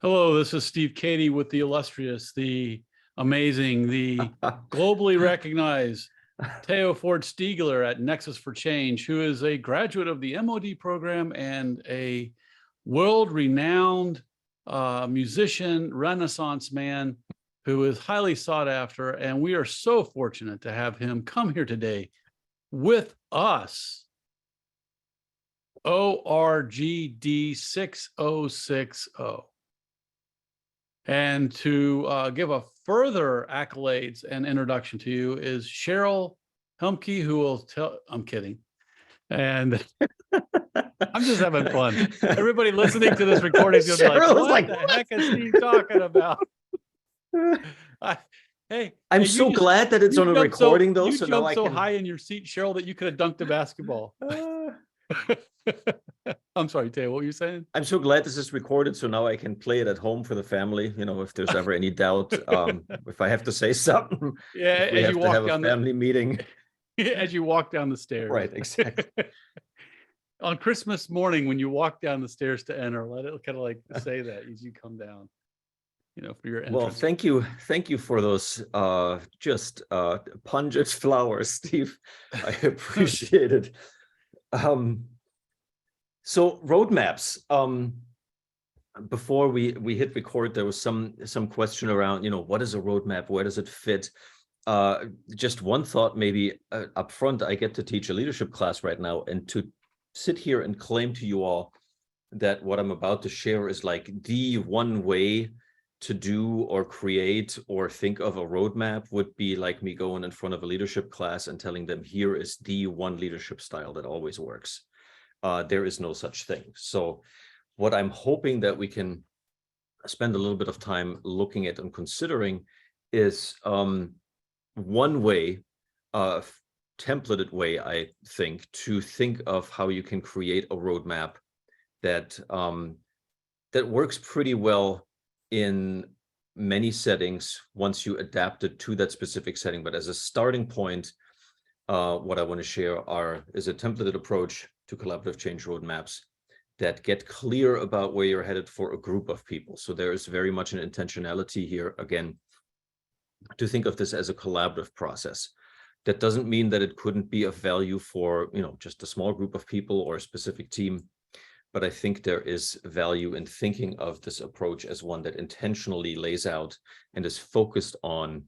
Hello, this is Steve Cady with the illustrious, the amazing, the globally recognized Theo Forde-Stiegler at Nexus for Change, who is a graduate of the MOD program and a world-renowned musician, Renaissance man who is highly sought after. And we are so fortunate to have him come here today with us. ORGD 6060. And to give a further accolades and introduction to you is Cheryl Humke, who will tell, I'm kidding. And I'm just having fun. Everybody listening to this recording is going to be like, what the heck is Steve talking about? I'm so glad that it's on a recording though. You so jumped now I so can... high in your seat, Cheryl, that you could have dunked a basketball. I'm sorry, Tay, what were you saying? I'm so glad this is recorded, so now I can play it at home for the family. You know, if there's ever any doubt, if I have to say something, yeah, we have to have a family meeting. As you walk down the stairs. Right, exactly. On Christmas morning, when you walk down the stairs to enter, let it kind of like say that as you come down, you know, for your entrance. Well, thank you for those just pungent flowers, Steve. I appreciate it. So RoadMaps. Before we hit record, there was some question around, you know, what is a roadmap? Where does it fit? Just one thought, maybe up front. I get to teach a leadership class right now, and to sit here and claim to you all that what I'm about to share is like the one way to do or create or think of a roadmap would be like me going in front of a leadership class and telling them, here is the one leadership style that always works. There is no such thing. So what I'm hoping that we can spend a little bit of time looking at and considering is one way, templated way, I think, to think of how you can create a roadmap that that works pretty well in many settings once you adapt it to that specific setting. But as a starting point, what I want to share is a templated approach to collaborative change roadmaps that get clear about where you're headed for a group of people. So there is very much an intentionality here, again, to think of this as a collaborative process. That doesn't mean that it couldn't be of value for, you know, just a small group of people or a specific team. But I think there is value in thinking of this approach as one that intentionally lays out and is focused on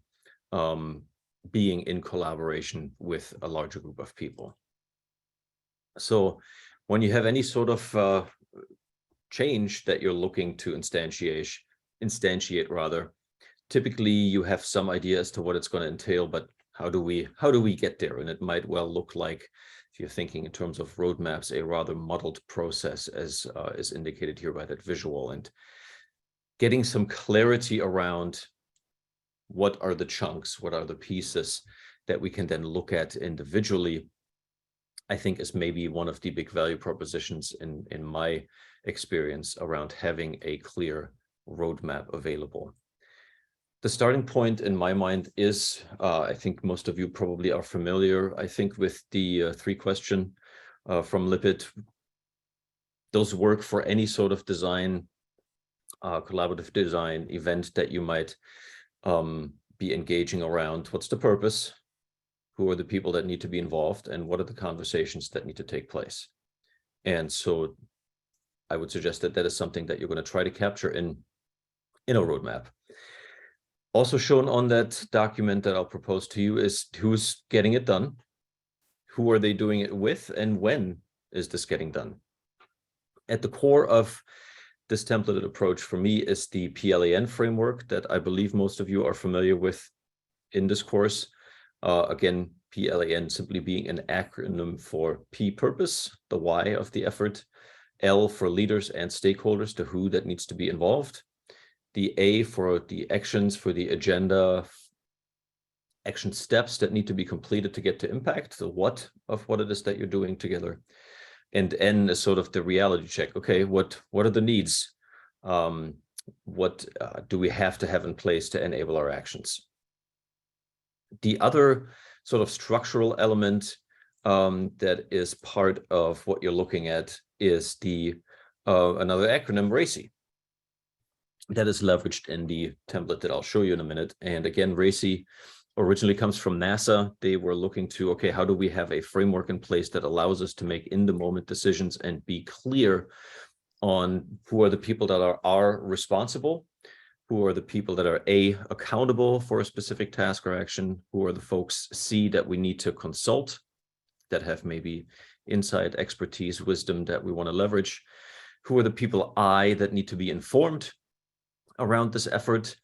being in collaboration with a larger group of people. So when you have any sort of change that you're looking to instantiate rather, typically you have some idea as to what it's going to entail, but how do we get there? And it might well look like, if you're thinking in terms of roadmaps, a rather muddled process, as is indicated here by that visual, and getting some clarity around what are the chunks, what are the pieces that we can then look at individually, I think is maybe one of the big value propositions in my experience around having a clear roadmap available. The starting point in my mind is, I think most of you probably are familiar, I think, with the 3-question from Lippitt. Those work for any sort of design, collaborative design event that you might be engaging around. What's the purpose? Who are the people that need to be involved? And what are the conversations that need to take place? And so I would suggest that that is something that you're going to try to capture in a roadmap. Also shown on that document that I'll propose to you is who's getting it done, who are they doing it with, and when is this getting done? At the core of this templated approach for me is the PLAN framework that I believe most of you are familiar with in this course. Again, PLAN simply being an acronym for P, purpose, the why of the effort, L for leaders and stakeholders, the who that needs to be involved, the A for the actions, for the agenda, action steps that need to be completed to get to impact, the what of what it is that you're doing together, and N is sort of the reality check. Okay, what are the needs? What do we have to have in place to enable our actions? The other sort of structural element that is part of what you're looking at is the another acronym, RACI. that is leveraged in the template that I'll show you in a minute. And again, RACI originally comes from NASA. They were looking to, okay, how do we have a framework in place that allows us to make in-the-moment decisions and be clear on who are the people that are responsible, who are the people that are accountable for a specific task or action, who are the folks that we need to consult, that have maybe insight, expertise, wisdom that we want to leverage, who are the people that need to be informed around this effort,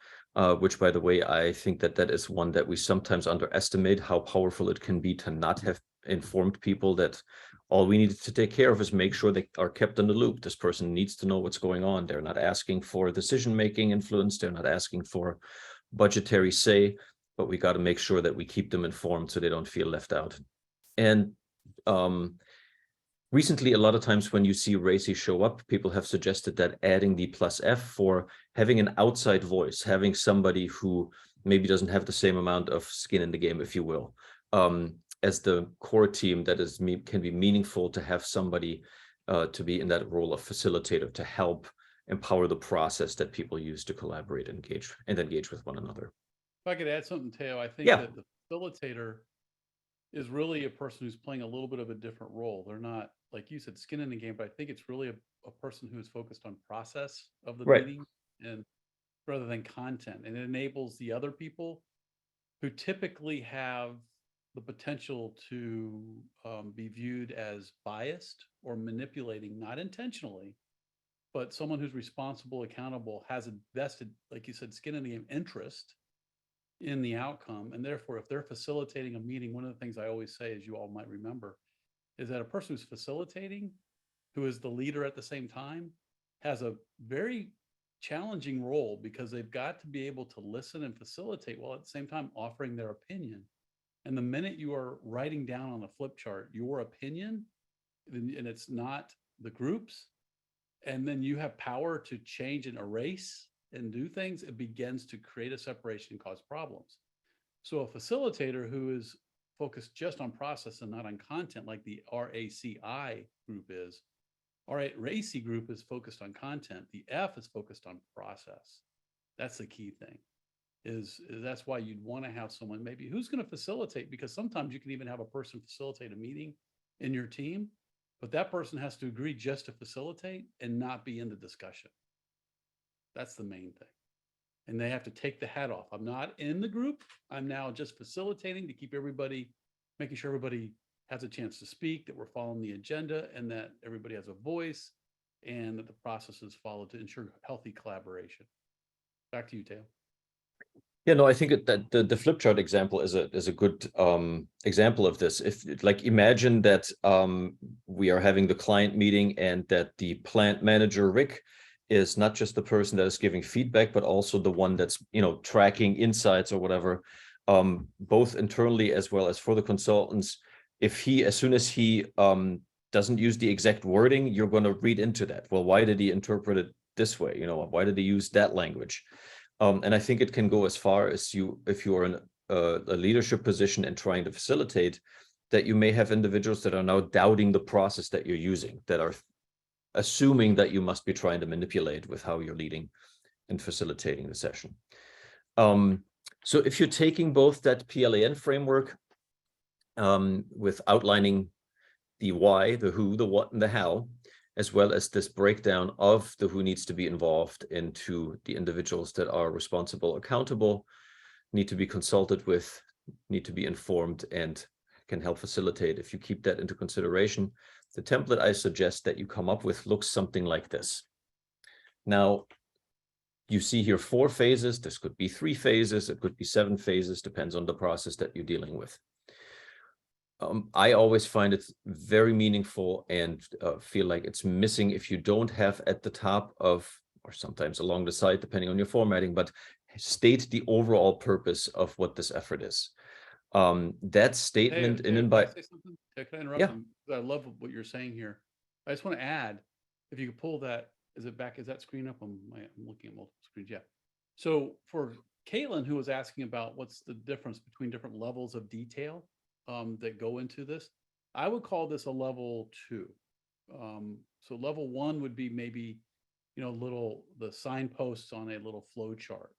which, by the way, I think that is one that we sometimes underestimate, how powerful it can be to not have informed people, that all we need to take care of is make sure they are kept in the loop. This person needs to know what's going on. They're not asking for decision-making influence. They're not asking for budgetary say, but we got to make sure that we keep them informed so they don't feel left out. And recently, a lot of times when you see RACI show up, people have suggested that adding the +F for having an outside voice, having somebody who maybe doesn't have the same amount of skin in the game, if you will, as the core team, that can be meaningful to have somebody to be in that role of facilitator to help empower the process that people use to collaborate, engage with one another. If I could add something, Theo, I think Yeah. that the facilitator is really a person who's playing a little bit of a different role. They're not, like you said, skin in the game, but I think it's really a person who is focused on process of the Right. meeting and rather than content. And it enables the other people who typically have the potential to be viewed as biased or manipulating, not intentionally, but someone who's responsible, accountable, has a vested, like you said, skin in the game interest in the outcome. And therefore, if they're facilitating a meeting, one of the things I always say, as you all might remember, is that a person who's facilitating, who is the leader at the same time, has a very challenging role, because they've got to be able to listen and facilitate while at the same time offering their opinion. And the minute you are writing down on a flip chart your opinion, and it's not the group's, and then you have power to change and erase and do things, it begins to create a separation and cause problems. So a facilitator who is focused just on process and not on content, like the RACI group is, RACI group is focused on content. The F is focused on process. That's the key thing. Is that's why you'd want to have someone maybe who's going to facilitate, because sometimes you can even have a person facilitate a meeting in your team, but that person has to agree just to facilitate and not be in the discussion. That's the main thing. And they have to take the hat off. I'm not in the group. I'm now just facilitating to keep everybody, making sure everybody has a chance to speak, that we're following the agenda, and that everybody has a voice, and that the process is followed to ensure healthy collaboration. Back to you, Theo. Yeah, no, I think that the flip chart example is a good example of this. If, like, imagine that we are having the client meeting, and that the plant manager, Rick, is not just the person that is giving feedback, but also the one that's, tracking insights or whatever, both internally as well as for the consultants. As soon as he doesn't use the exact wording, you're going to read into that. Well, why did he interpret it this way? Why did he use that language? And I think it can go as far as if you are in a leadership position and trying to facilitate, that you may have individuals that are now doubting the process that you're using, that are assuming that you must be trying to manipulate with how you're leading and facilitating the session. So if you're taking both that PLAN framework with outlining the why, the who, the what, and the how, as well as this breakdown of the who needs to be involved into the individuals that are responsible, accountable, need to be consulted with, need to be informed, and can help facilitate. If you keep that into consideration, the template I suggest that you come up with looks something like this. Now, you see here 4 phases. This could be 3 phases. It could be 7 phases, depends on the process that you're dealing with. I always find it very meaningful, and feel like it's missing if you don't have at the top of, or sometimes along the side, depending on your formatting, but state the overall purpose of what this effort is. That statement Hey, in and can I by, say something? Can I interrupt? yeah. I love what you're saying here. I just want to add, if you could pull that, is that screen up? I'm looking at multiple screens. Yeah. So for Caitlin, who was asking about what's the difference between different levels of detail that go into this, I would call this a level 2. So level 1 would be maybe the signposts on a little flow chart,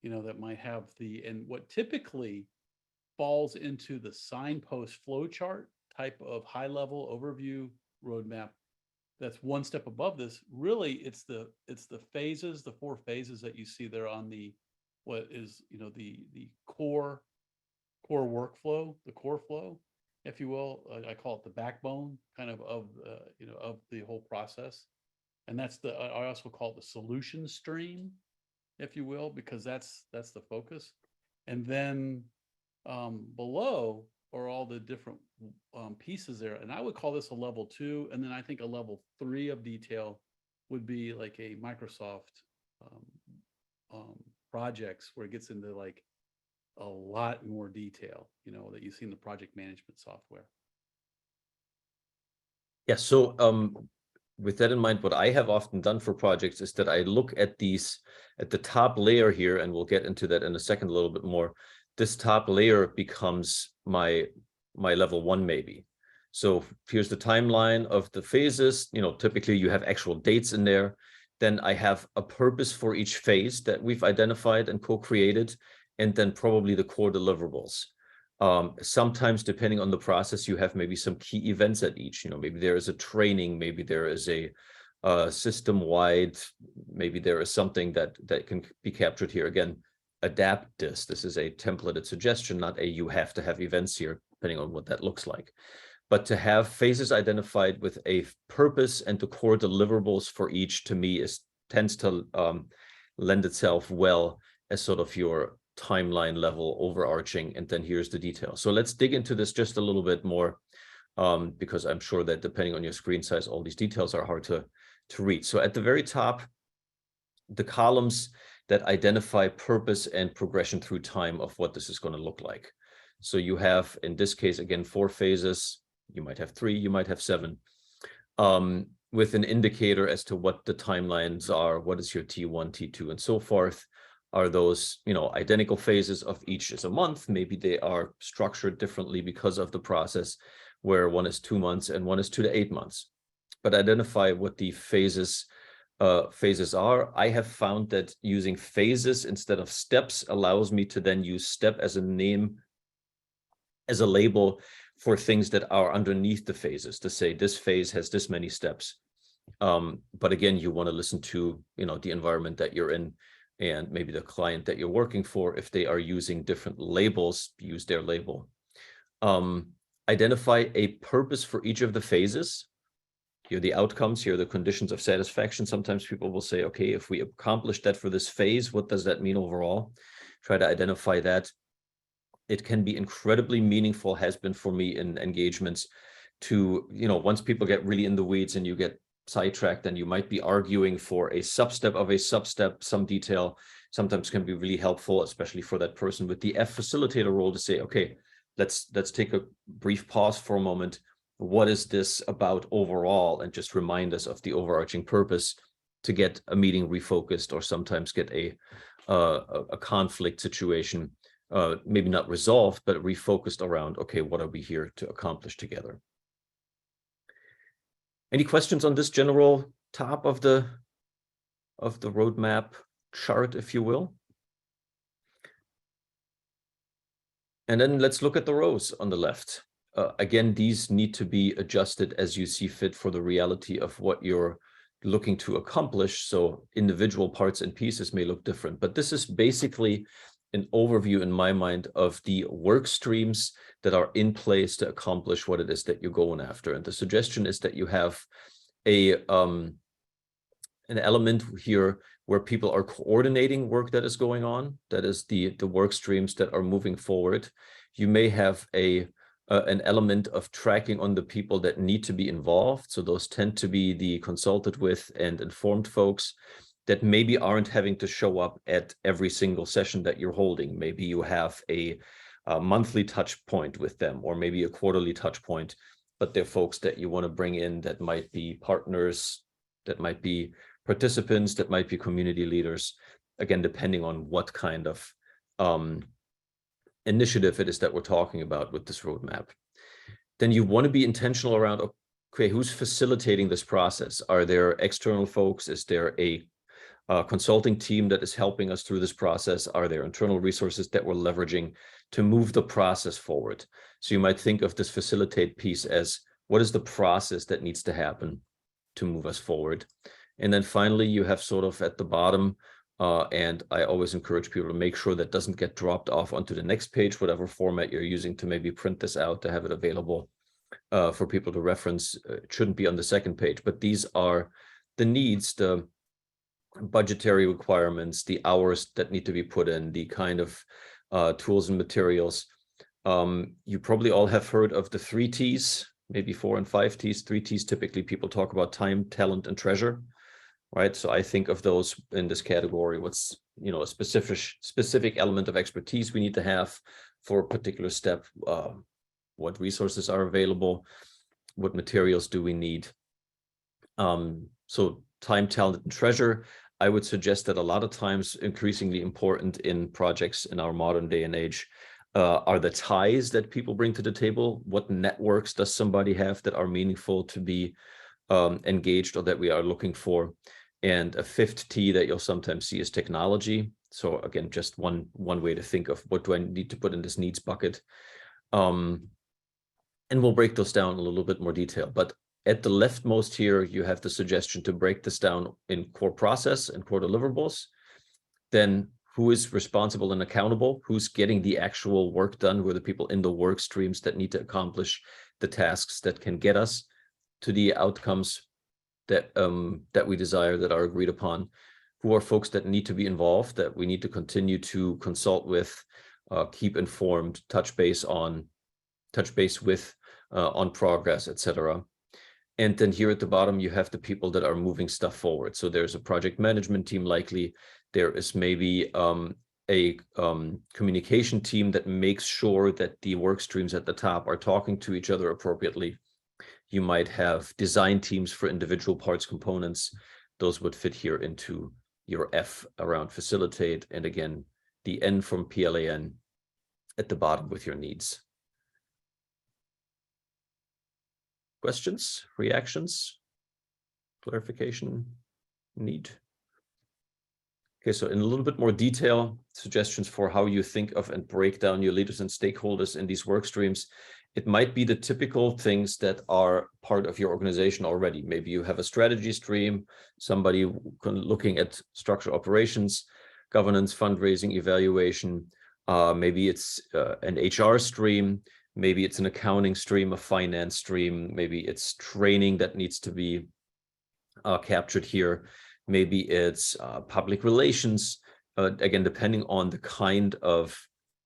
that might have and what typically falls into the signpost flow chart type of high level overview roadmap. That's one step above this. Really, it's the phases, the 4 phases that you see there on what is, the core workflow, the core flow, if you will. I call it the backbone kind of of the whole process. And that's I also call it the solution stream, if you will, because that's the focus. And then below are all the different pieces there. And I would call this a level 2. And then I think a level 3 of detail would be like a Microsoft projects, where it gets into like a lot more detail, that you see in the project management software. Yeah, so with that in mind, what I have often done for projects is that I look at at the top layer here, and we'll get into that in a second a little bit more. This top layer becomes my level 1 maybe. So here's the timeline of the phases. Typically you have actual dates in there. Then I have a purpose for each phase that we've identified and co-created, and then probably the core deliverables. Sometimes, depending on the process, you have maybe some key events at each. Maybe there is a training, maybe there is a system-wide, maybe there is something that can be captured here. Again, adapt this. This is a templated suggestion, not a you have to have events here, depending on what that looks like. But to have phases identified with a purpose and the core deliverables for each, to me, tends to lend itself well as sort of your timeline level overarching, and then here's the detail. So let's dig into this just a little bit more, because I'm sure that depending on your screen size, all these details are hard to read. So at the very top, the columns that identify purpose and progression through time of what this is going to look like. So you have, in this case, again, 4 phases. You might have 3, you might have 7, with an indicator as to what the timelines are. What is your T1, T2, and so forth? Are those, identical phases of each is a month? Maybe they are structured differently because of the process, where one is 2 months and one is 2 to 8 months. But identify what the phases are. I have found that using phases instead of steps allows me to then use step as a name, as a label for things that are underneath the phases, to say this phase has this many steps. But again, you want to listen to, the environment that you're in, and maybe the client that you're working for. If they are using different labels, use their label. Identify a purpose for each of the phases. Here are the outcomes, here are the conditions of satisfaction. Sometimes people will say, okay, if we accomplish that for this phase, what does that mean overall? Try to identify that. It can be incredibly meaningful, has been for me in engagements, to, once people get really in the weeds and you get sidetracked, and you might be arguing for a sub-step of a sub-step, some detail sometimes can be really helpful, especially for that person with the F facilitator role, to say, okay, let's take a brief pause for a moment. What is this about overall? And just remind us of the overarching purpose, to get a meeting refocused, or sometimes get a conflict situation, maybe not resolved, but refocused around, okay, what are we here to accomplish together? Any questions on this general top of the roadmap chart, if you will? And then let's look at the rows on the left. Again, these need to be adjusted as you see fit for the reality of what you're looking to accomplish. So individual parts and pieces may look different, but this is basically an overview in my mind of the work streams that are in place to accomplish what it is that you're going after. And the suggestion is that you have an element here where people are coordinating work that is going on. That is the work streams that are moving forward. You may have an element of tracking on the people that need to be involved. So those tend to be the consulted with and informed folks that maybe aren't having to show up at every single session that you're holding. Maybe you have a monthly touch point with them, or maybe a quarterly touch point, but they're folks that you want to bring in that might be partners, that might be participants, that might be community leaders, again, depending on what kind of initiative it is that we're talking about with this roadmap. Then you want to be intentional around okay, who's facilitating this process? Are there external folks? Is there a consulting team that is helping us through this process? Are there internal resources that we're leveraging to move the process forward? So you might think of this facilitate piece as, what is the process that needs to happen to move us forward? And then finally, you have sort of at the bottom, and I always encourage people to make sure that doesn't get dropped off onto the next page, whatever format you're using to maybe print this out to have it available for people to reference. It shouldn't be on the second page, but these are the needs, the budgetary requirements, the hours that need to be put in, the kind of tools and materials. You probably all have heard of the 3 T's, maybe 4 and 5 T's. 3 T's, typically people talk about time, talent, and treasure, right? So I think of those in this category. What's, you know, a specific element of expertise we need to have for a particular step. What resources are available? What materials do we need? So time, talent, and treasure, I would suggest that a lot of times increasingly important in projects in our modern day and age are the ties that people bring to the table. What networks does somebody have that are meaningful to be engaged or that we are looking for? And a 5th T that you'll sometimes see is technology. So again, just one way to think of what do I need to put in this needs bucket. And we'll break those down in a little bit more detail. But at the leftmost here, you have the suggestion to break this down in core process and core deliverables. Then who is responsible and accountable? Who's getting the actual work done? Who are the people in the work streams that need to accomplish the tasks that can get us to the outcomes that that we desire, that are agreed upon? Who are folks that need to be involved, that we need to continue to consult with, keep informed, touch base with on progress, etc. And then here at the bottom, you have the people that are moving stuff forward. So there's a project management team, likely. There is maybe a communication team that makes sure that the work streams at the top are talking to each other appropriately. You might have design teams for individual parts components. Those would fit here into your F around facilitate. And again, the N from PLAN at the bottom with your needs. Questions, reactions, clarification, need? Okay, so in a little bit more detail, suggestions for how you think of and break down your leaders and stakeholders in these work streams. It might be the typical things that are part of your organization already. Maybe you have a strategy stream, somebody looking at structural operations, governance, fundraising, evaluation. Maybe it's an HR stream. Maybe it's an accounting stream, a finance stream. Maybe it's training that needs to be captured here. Maybe it's public relations. Again, depending on the kind of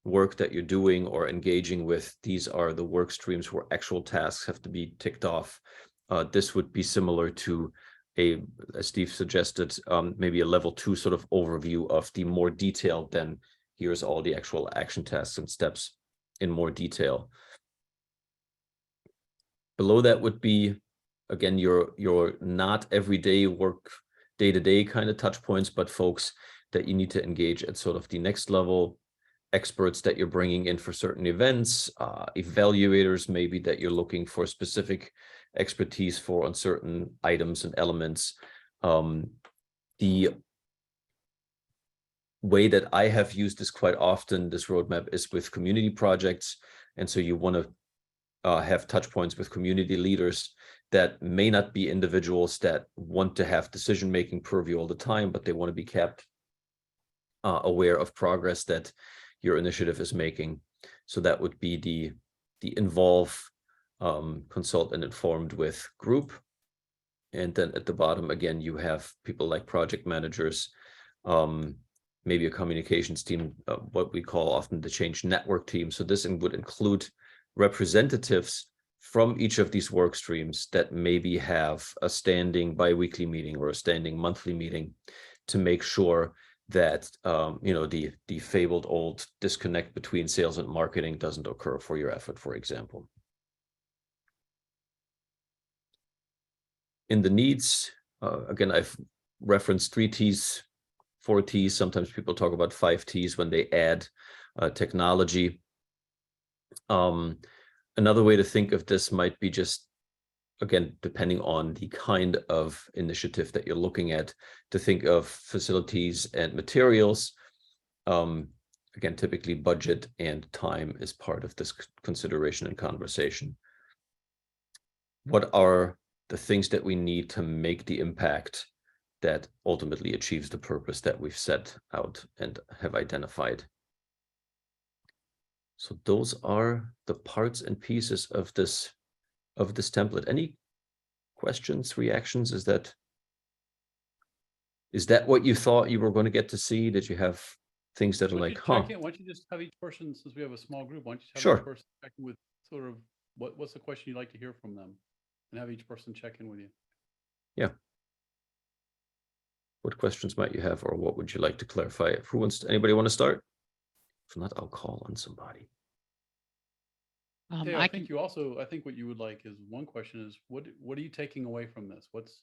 work that you're doing or engaging with, these are the work streams where actual tasks have to be ticked off. This would be similar to as Steve suggested, maybe a level 2 sort of overview of the more detailed, then here's all the actual action tasks and steps in more detail. Below that would be, again, your not everyday work, day-to-day kind of touch points, but folks that you need to engage at sort of the next level, experts that you're bringing in for certain events, evaluators maybe that you're looking for specific expertise for on certain items and elements. The way that I have used this quite often, this roadmap, is with community projects. And so you want to have touch points with community leaders that may not be individuals that want to have decision-making purview all the time, but they want to be kept aware of progress that your initiative is making. So that would be the involve, consult, and informed with group. And then at the bottom, again, you have people like project managers, maybe a communications team, what we call often the change network team. So this would include representatives from each of these work streams that maybe have a standing biweekly meeting or a standing monthly meeting to make sure that the fabled old disconnect between sales and marketing doesn't occur for your effort, for example. In the needs, again, I've referenced 3 T's, 4 T's. Sometimes people talk about 5 T's when they add technology. Another way to think of this might be just again, depending on the kind of initiative that you're looking at, to think of facilities and materials. Again, typically budget and time is part of this consideration and conversation. What are the things that we need to make the impact that ultimately achieves the purpose that we've set out and have identified? So those are the parts and pieces of this template. Any questions, reactions? Is that what you thought you were going to get to see? Did you have things that are like, why don't you just have each person, since we have a small group, why don't you have Sure. each person check in with sort of what's the question you'd like to hear from them, and have each person check in with you. Yeah. What questions might you have, or what would you like to clarify? Anybody want to start? If not, I'll call on somebody. I think what you would like is, one question is, what are you taking away from this? What's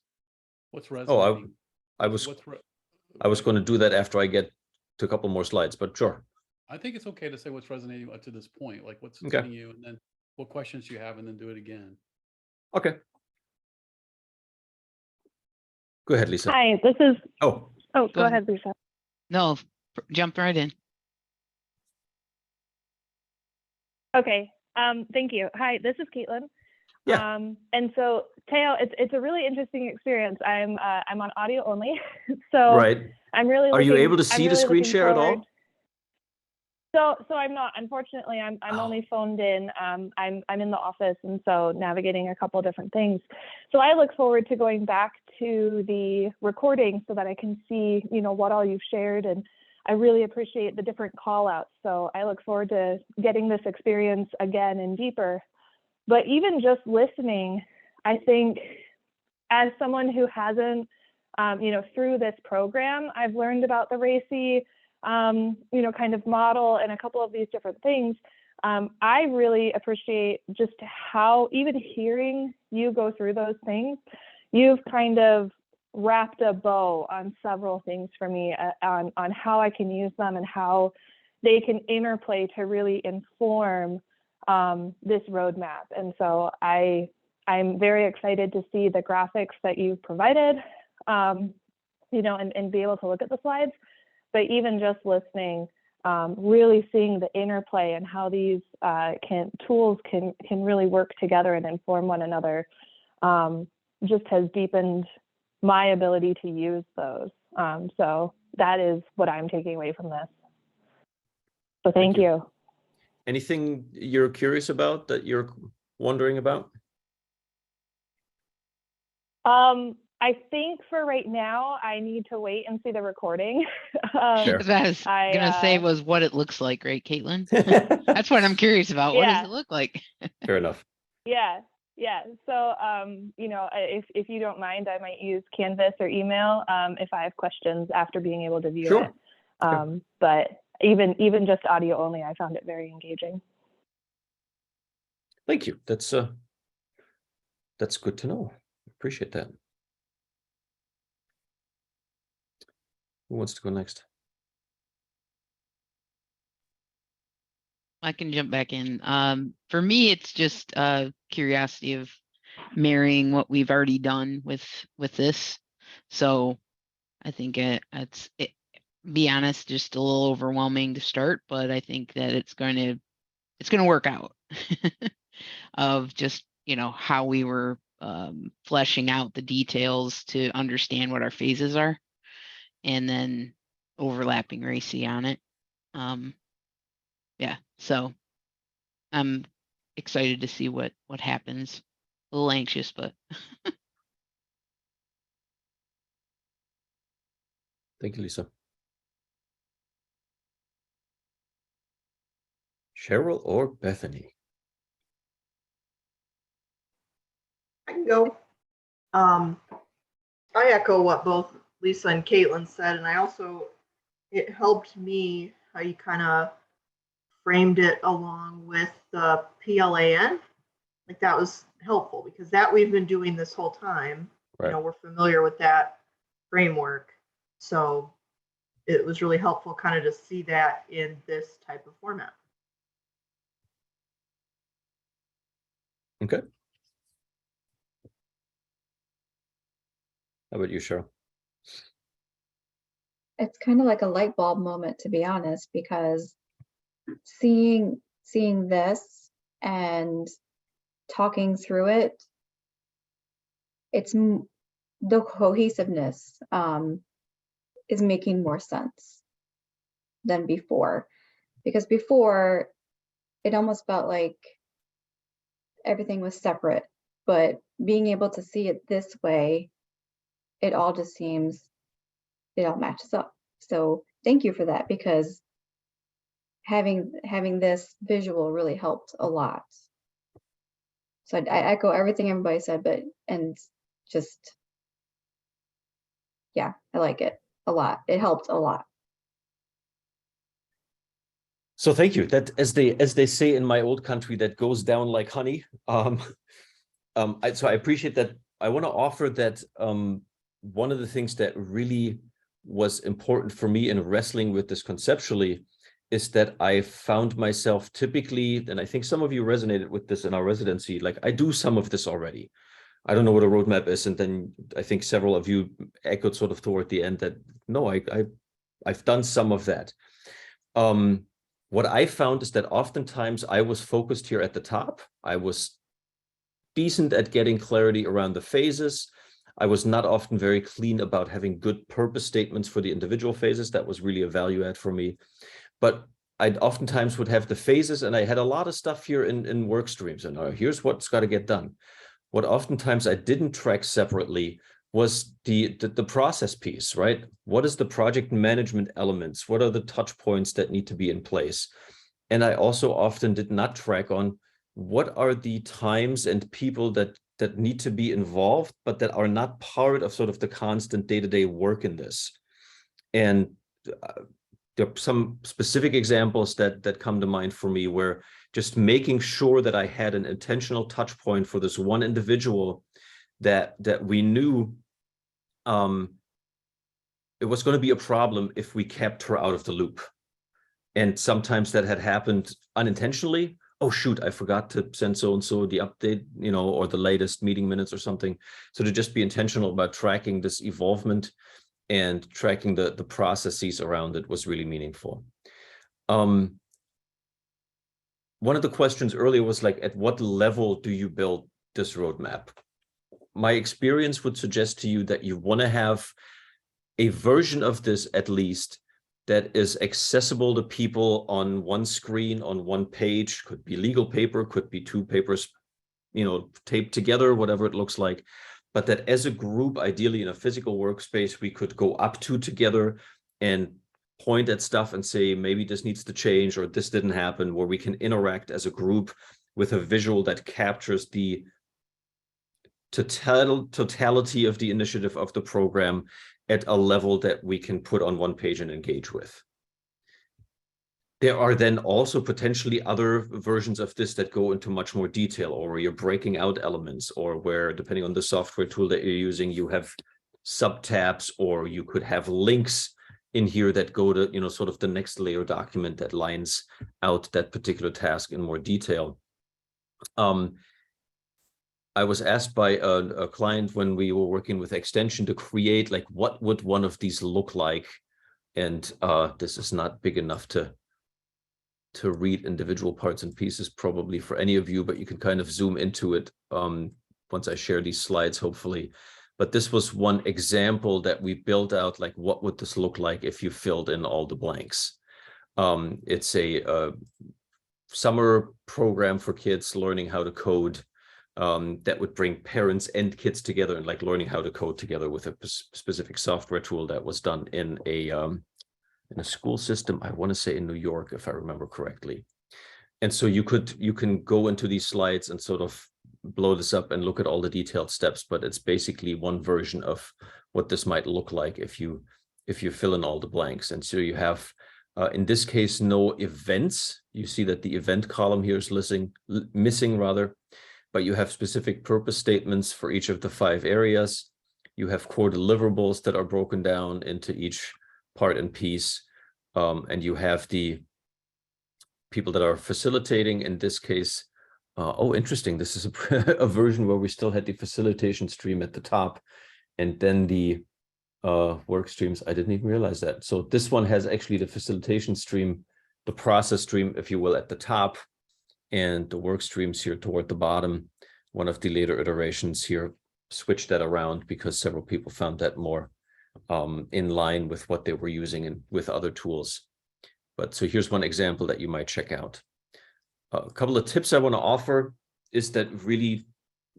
resonating? I was going to do that after I get to a couple more slides, but sure. I think it's okay to say what's resonating up to this point, like what's hitting you, and then what questions you have, and then do it again. Okay. Go ahead, Lisa. Hi, this is. Oh, go ahead, Lisa. No, jump right in. Okay. Thank you. Hi, this is Caitlin. Yeah. And so Theo, it's a really interesting experience. I'm on audio only, so right. I'm really. Are you able to see the screen share at all? So I'm not. Unfortunately, I'm only phoned in. I'm in the office, and so navigating a couple of different things. So I look forward to going back to the recording so that I can see, what all you've shared, and I really appreciate the different call outs. So I look forward to getting this experience again and deeper. But even just listening, I think as someone who hasn't, through this program, I've learned about the RACI, kind of model and a couple of these different things. I really appreciate just how, even hearing you go through those things, you've kind of wrapped a bow on several things for me on how I can use them and how they can interplay to really inform this roadmap. And so I'm very excited to see the graphics that you've provided, and be able to look at the slides. But even just listening, really seeing the interplay and how these tools can really work together and inform one another, just has deepened my ability to use those. So that is what I'm taking away from this. So thank you. Anything you're curious about that you're wondering about? I think for right now, I need to wait and see the recording. Sure. What I was gonna say was what it looks like, right, Caitlin? That's what I'm curious about. What does it look like? Fair enough. Yeah. So, if you don't mind, I might use Canvas or email if I have questions after being able to view it. But even just audio only, I found it very engaging. Thank you. That's good to know. Appreciate that. Who wants to go next? I can jump back in. For me, it's just curiosity of marrying what we've already done with this. So I think be honest, just a little overwhelming to start, but I think that it's going to work out of just, how we were fleshing out the details to understand what our phases are, and then overlapping RACI on it. Yeah, so I'm excited to see what happens. A little anxious, but Thank you, Lisa. Cheryl or Bethany? I can go. I echo what both Lisa and Caitlin said, and it helped me how you kind of framed it along with the PLAN. Like that was helpful because that we've been doing this whole time. Right. We're familiar with that framework. So it was really helpful kind of to see that in this type of format. Okay. How about you, Cheryl? It's kind of like a light bulb moment, to be honest, because seeing this and talking through it, it's the cohesiveness is making more sense than before, because before it almost felt like everything was separate, but being able to see it this way, it all just seems, it all matches up. So thank you for that, because having this visual really helped a lot. So I echo everything everybody said, but, and just, yeah, I like it a lot. It helped a lot. So thank you. That, as they say in my old country, that goes down like honey. So I appreciate that. I want to offer that one of the things that really was important for me in wrestling with this conceptually is that I found myself typically, and I think some of you resonated with this in our residency, like I do some of this already. I don't know what a roadmap is. And then I think several of you echoed sort of toward the end that, no, I've done some of that. What I found is that oftentimes I was focused here at the top. I was decent at getting clarity around the phases. I was not often very clean about having good purpose statements for the individual phases. That was really a value add for me. But I oftentimes would have the phases, and I had a lot of stuff here in work streams, and here's what's got to get done. What oftentimes I didn't track separately was the process piece, right? What is the project management elements? What are the touch points that need to be in place? And I also often did not track on what are the times and people that need to be involved, but that are not part of sort of the constant day-to-day work in this. And there are some specific examples that come to mind for me, where just making sure that I had an intentional touch point for this one individual that we knew it was going to be a problem if we kept her out of the loop. And sometimes that had happened unintentionally. Oh, shoot, I forgot to send so-and-so the update, or the latest meeting minutes or something. So to just be intentional about tracking this evolvement and tracking the processes around it was really meaningful. One of the questions earlier was like, at what level do you build this roadmap? My experience would suggest to you that you want to have a version of this, at least, that is accessible to people on one screen, on one page. Could be legal paper, could be two papers, taped together, whatever it looks like. But that as a group, ideally in a physical workspace, we could go up to together and point at stuff and say, maybe this needs to change, or this didn't happen, where we can interact as a group with a visual that captures the totality of the initiative of the program at a level that we can put on one page and engage with. There are then also potentially other versions of this that go into much more detail, or where you're breaking out elements, or where, depending on the software tool that you're using, you have subtabs, or you could have links in here that go to, sort of the next layer document that lines out that particular task in more detail. I was asked by a client when we were working with Extension to create, like, what would one of these look like? And this is not big enough to read individual parts and pieces probably for any of you, but you can kind of zoom into it once I share these slides, hopefully. But this was one example that we built out, like, what would this look like if you filled in all the blanks? It's a summer program for kids learning how to code that would bring parents and kids together, and like learning how to code together with a specific software tool that was done in a school system, I want to say in New York, if I remember correctly. And so you can go into these slides and sort of blow this up and look at all the detailed steps, but it's basically one version of what this might look like if you fill in all the blanks. And so you have, in this case, no events. You see that the event column here is missing, but you have specific purpose statements for each of the 5 areas. You have core deliverables that are broken down into each part and piece. And you have the people that are facilitating. In this case, oh, interesting. This is a version where we still had the facilitation stream at the top. And then the work streams, I didn't even realize that. So this one has actually the facilitation stream, the process stream, if you will, at the top, and the work streams here toward the bottom. One of the later iterations here switched that around because several people found that more in line with what they were using and with other tools. But so here's one example that you might check out. A couple of tips I want to offer is that really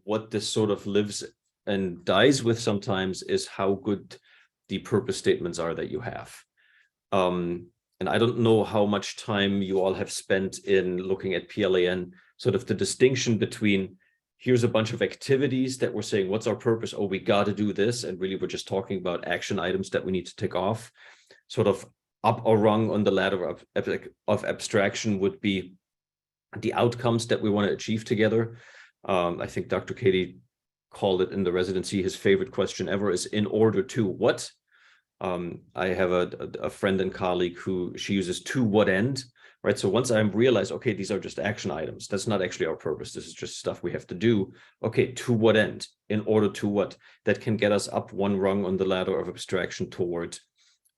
what this sort of lives and dies with sometimes is how good the purpose statements are that you have. And I don't know how much time you all have spent in looking at PLAN, sort of the distinction between here's a bunch of activities that we're saying, what's our purpose? Oh, we got to do this. And really, we're just talking about action items that we need to tick off. Sort of up a rung on the ladder of abstraction would be the outcomes that we want to achieve together. I think Dr. Katie called it in the residency, his favorite question ever is in order to what? I have a friend and colleague who she uses to what end, right? So once I realize, okay, these are just action items. That's not actually our purpose. This is just stuff we have to do. Okay, to what end? In order to what? That can get us up one rung on the ladder of abstraction toward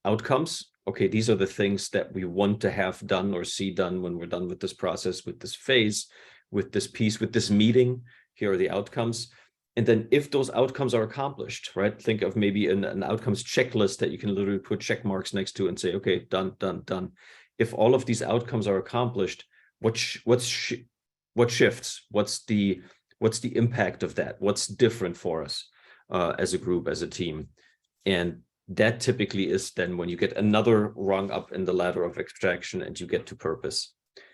outcomes. Okay, these are the things that we want to have done or see done when we're done with this process, with this phase, with this piece, with this meeting. Here are the outcomes. And then if those outcomes are accomplished, right? Think of maybe an outcomes checklist that you can literally put check marks next to and say, okay, done, done, done. If all of these outcomes are accomplished, what shifts? What's the impact of that? What's different for us as a group, as a team? And that typically is then when you get another rung up in the ladder of abstraction and you get to purpose.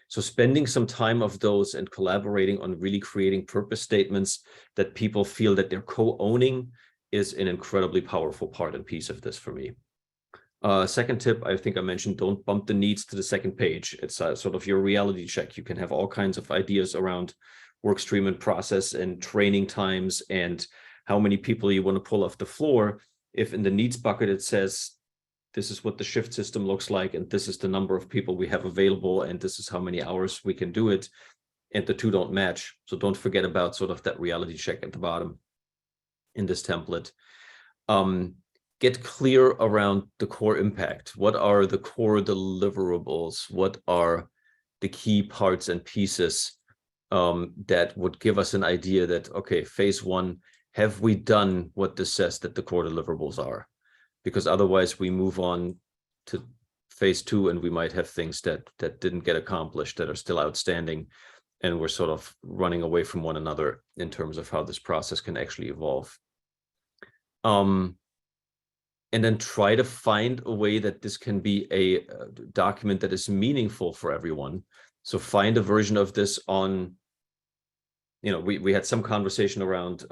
So spending some time of those and collaborating on really creating purpose statements that people feel that they're co-owning is an incredibly powerful part and piece of this for me. Second tip, I think I mentioned, don't bump the needs to the second page. It's sort of your reality check. You can have all kinds of ideas around work stream and process and training times and how many people you want to pull off the floor. If in the needs bucket it says, this is what the shift system looks like, and this is the number of people we have available, and this is how many hours we can do it, and the two don't match. So don't forget about sort of that reality check at the bottom in this template. Get clear around the core impact. What are the core deliverables? What are the key parts and pieces that would give us an idea that, okay, phase one, have we done what this says that the core deliverables are? Because otherwise we move on to phase two and we might have things that didn't get accomplished, that are still outstanding, and we're sort of running away from one another in terms of how this process can actually evolve. And then try to find a way that this can be a document that is meaningful for everyone. So find a version of this on, you know, we had some conversation around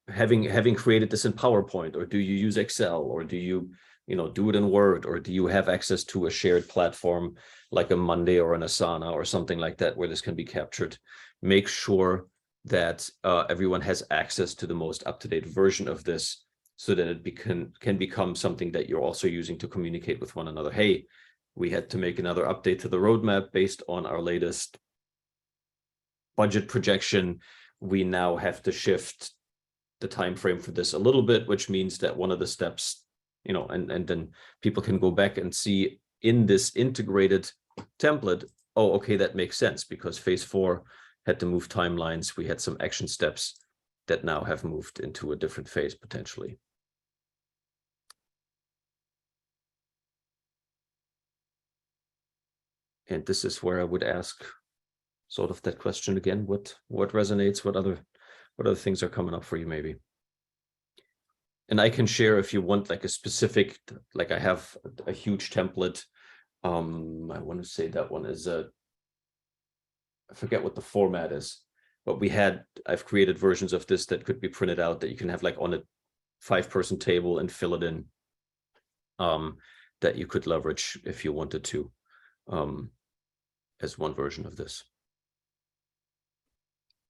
having created this in PowerPoint, or do you use Excel, or do you do it in Word, or do you have access to a shared platform like a Monday or an Asana or something like that where this can be captured? Make sure that everyone has access to the most up-to-date version of this so that it can become something that you're also using to communicate with one another. Hey, we had to make another update to the roadmap based on our latest budget projection. We now have to shift the time frame for this a little bit, which means that one of the steps, and then people can go back and see in this integrated template, oh, okay, that makes sense because phase 4 had to move timelines. We had some action steps that now have moved into a different phase potentially. And this is where I would ask sort of that question again, what resonates, what other things are coming up for you maybe. And I can share if you want like a specific, like I have a huge template. I want to say that one is I forget what the format is, but I've created versions of this that could be printed out that you can have like on a 5-person table and fill it in, that you could leverage if you wanted to, as one version of this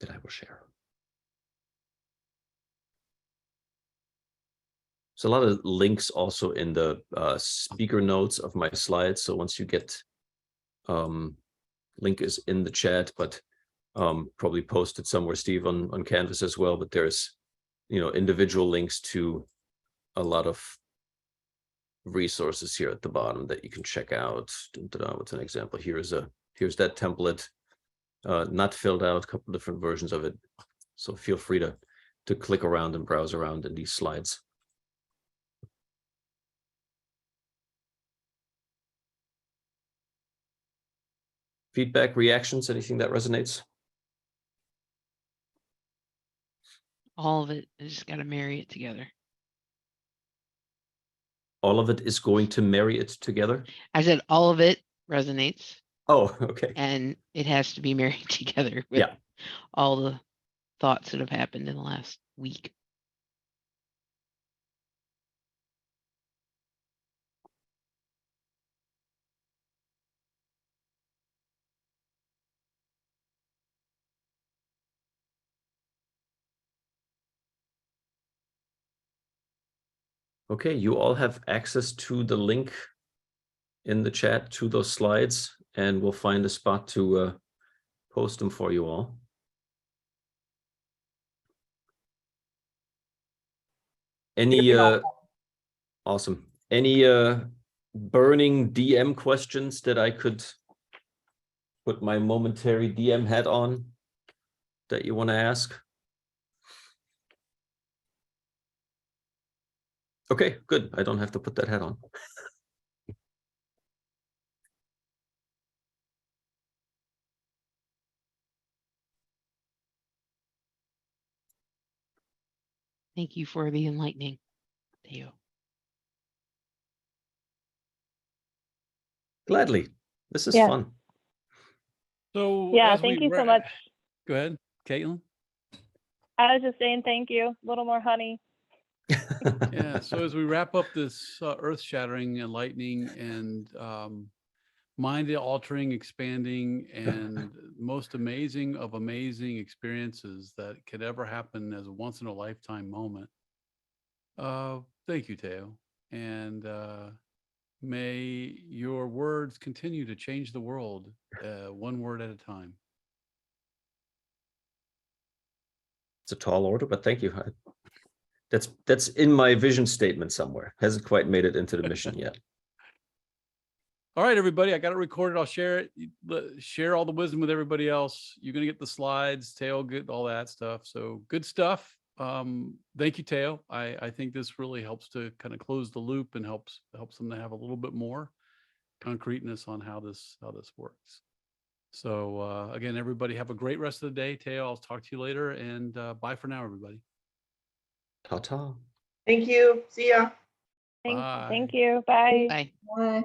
that I will share. So a lot of links also in the speaker notes of my slides. So once you get, link is in the chat, but probably posted somewhere, Steve, on Canvas as well. But there's individual links to a lot of resources here at the bottom that you can check out. What's an example? Here's that template, not filled out, a couple different versions of it. So feel free to click around and browse around in these slides. Feedback, reactions, anything that resonates? All of it. I just got to marry it together. All of it is going to marry it together? I said all of it resonates, Oh, okay. and it has to be married together with Yeah. all the thoughts that have happened in the last week. Okay, you all have access to the link in the chat to those slides, and we'll find a spot to post them for you all. Any awesome. Any burning DM questions that I could put my momentary DM hat on that you want to ask? Okay, good. I don't have to put that hat on. Thank you for the enlightening, Theo. Gladly. This is Yeah. fun. So Yeah, as thank we you so wrap- much. Go ahead, Caitlin. I was just saying thank you. A little more honey. Yeah. So as we wrap up this earth-shattering, enlightening, and mind-altering, expanding, and most amazing of amazing experiences that could ever happen as a once-in-a-lifetime moment. Thank you, Theo. And may your words continue to change the world, one word at a time. It's a tall order, but thank you. That's in my vision statement somewhere. Hasn't quite made it into the mission yet. All right, everybody, I got it recorded. I'll share it. Share all the wisdom with everybody else. You're going to get the slides, Theo, get all that stuff. So good stuff. Thank you, Theo. I think this really helps to kind of close the loop and helps them to have a little bit more concreteness on how this works. So again, everybody have a great rest of the day. Theo, I'll talk to you later, and bye for now, everybody. Ta-ta. Thank you. See ya. Thank Bye. you. Bye. Bye. Bye.